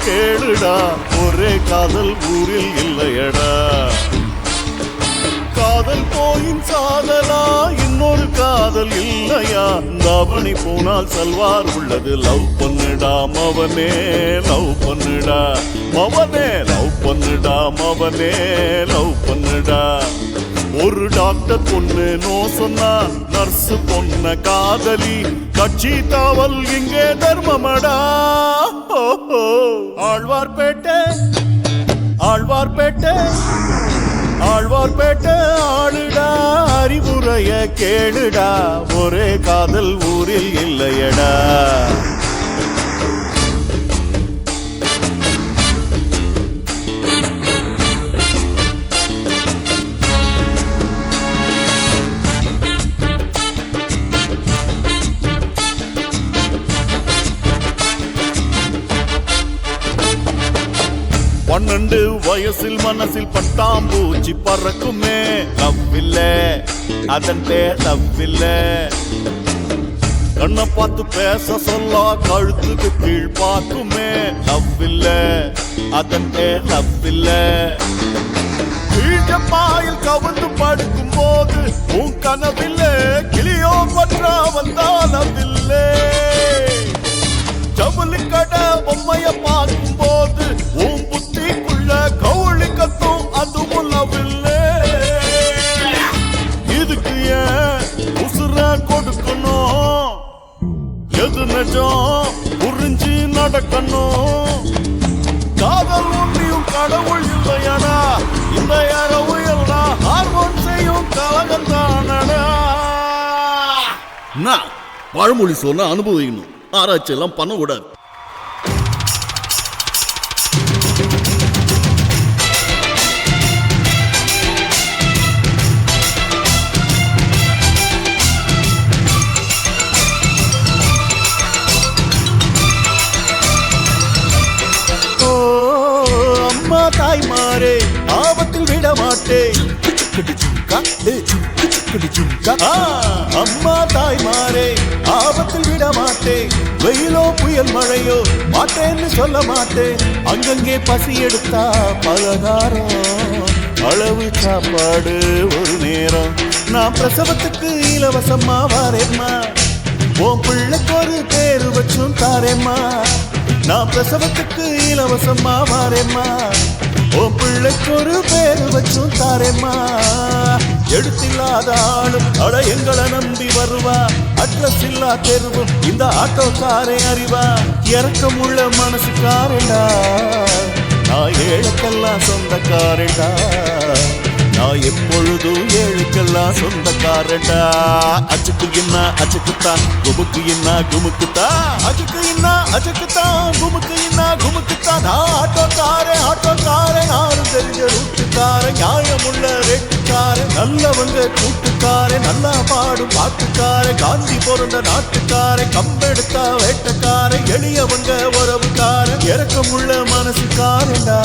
கேளுடா, ஒரே காதல் ஊரில் இல்லையடா. காதல் போயின் சாதலா, இன்னொரு காதல் இல்லையா? தாவணி போனால் சல்வார் உள்ளது. லவ் பண்ணுடா மவனே, லவ் பண்ணுடா மவனே, லவ் பண்ணுடா மவனே, லவ் பண்ணுடா. ஒரு டாக்டர் பொண்ணு நோ சொன்னா, நர்ஸ் பொண்ண காதலி, கட்சி தாவல் இங்கே தர்மமடா. ஆழ்வார்பேட்டை ஆழ்வார்பேட்டை ஆழ்வார்பேட்டை ஆளுடா, அறிவுரைய கேளுடா, ஒரே காதல் ஊரில் இல்லையடா. 12 வயசில் மனசில் பட்டாம்பூச்சி பறக்குமே. லவ்வில்ல, அதன் பேர் லவ்வில்ல. கண்ணை பார்த்து பேச சொல்ல கழுத்துக்கு கீழ் பார்க்குமே. லவ்வில்ல, அதன் பேர் லவ்வில்ல. பாயில் கவுந்து படுக்கும் போது உன் கனவில்லை, கிளியோ பற்றா வந்தாலவில்லை. ஜவுளி கடை பொம்மைய பார்க்கும் போது உன் புத்திக்குள்ள கவுளி கத்தும், அதுவும் லவ்வில்லை. இதுக்கு ஏன் உசுர கொடுக்கணும்? எது நிஜம் புரிஞ்சு நடக்கணும். காதல் ஒன்றியும் கடவுள் இல்லையடா, இந்த இரவு எல்லாம் ஹார்மோன் செய்யும் கலகம் தானடா. பழமொழி சொன்ன அனுபவிக்கணும், ஆராய்ச்சி எல்லாம் பண்ண கூடாது. தாய்மாரே, ஆபத்தில் விட மாட்டேன். அம்மா தாய்மாரே, ஆபத்தில் விட மாட்டேன். வெயிலோ புயல் மழையோ மாட்டேன்னு சொல்ல மாட்டேன். அங்கங்கே பசி எடுத்தா பலகாரம், அளவு சாப்பாடு ஒரு நேரம். நான் பிரசவத்துக்கு இலவசமா வரேம்மா, உன் பிள்ளைக்கு ஒரு பேரு வச்சும் தாரேம்மா. நான் பிரசவத்துக்கு இலவசமா வரேம்மா, உன் பிள்ளைக்கு ஒரு பேரு வச்சும் தாரேம்மா. எடுத்தில்லாத ஆளும் அட எங்களை நம்பி வருவா, அட்ரஸ் இல்லா தெருவும் இந்த ஆட்டோக்காரே அறிவா. இறக்கமுள்ள மனசுக்காரண்டா, நான் ஏழுக்கெல்லாம் சொந்தக்காரண்டா. நான் எப்பொழுதும் ஏழுக்கெல்லாம் சொந்தக்காரண்டா. அச்சுக்கு என்ன அச்சுக்குத்தான், குமுக்கு என்ன குமுக்குத்தான். அச்சுக்கு என்ன அச்சுக்குத்தான், குமுக்கு என்ன குமுக்குத்தான். நான் ஆட்டோக்காரன் ஆட்டோக்காரன், நானும் தெரிஞ்ச ரூட்டுக்காரன், நியாயமுள்ள ரேட்டுக்காரன், நல்லவங்க கூட்டுக்காரன், நல்லா பாடும் பாட்டுக்காரன், காந்தி பிறந்த நாட்டுக்காரன், கம்பெடுத்தா வேட்டக்காரன், எளியவங்க உறவுக்காரன், இறக்கமுள்ள மனசுக்காரண்டா.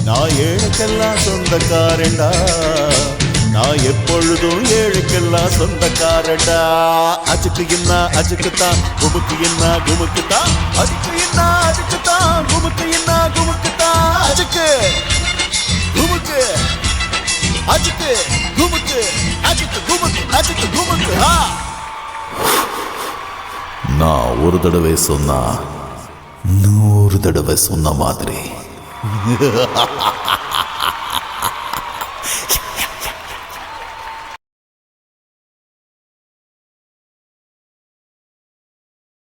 நான் ஏழுக்கெல்லாம் சொந்தக்காரண்டா, நான் எப்பொழுதும் ஏழுக்கெல்லாம் சொந்தக்காரண்டா. அச்சுக்கு என்ன அச்சுக்குத்தான், குமுக்கு என்ன குமுக்குத்தான். அச்சுக்கு என்ன அச்சுக்குத்தான், குமுக்கு என்ன குமுக்குத்தான். அச்சுக்கு குமுக்கு, அச்சுக்கு குமுக்கு, அச்சுக்கு குமுக்கு, அச்சுக்கு குமுக்கு. நான் ஒரு தடவை சொன்னா 100 தடவை சொன்ன மாதிரி.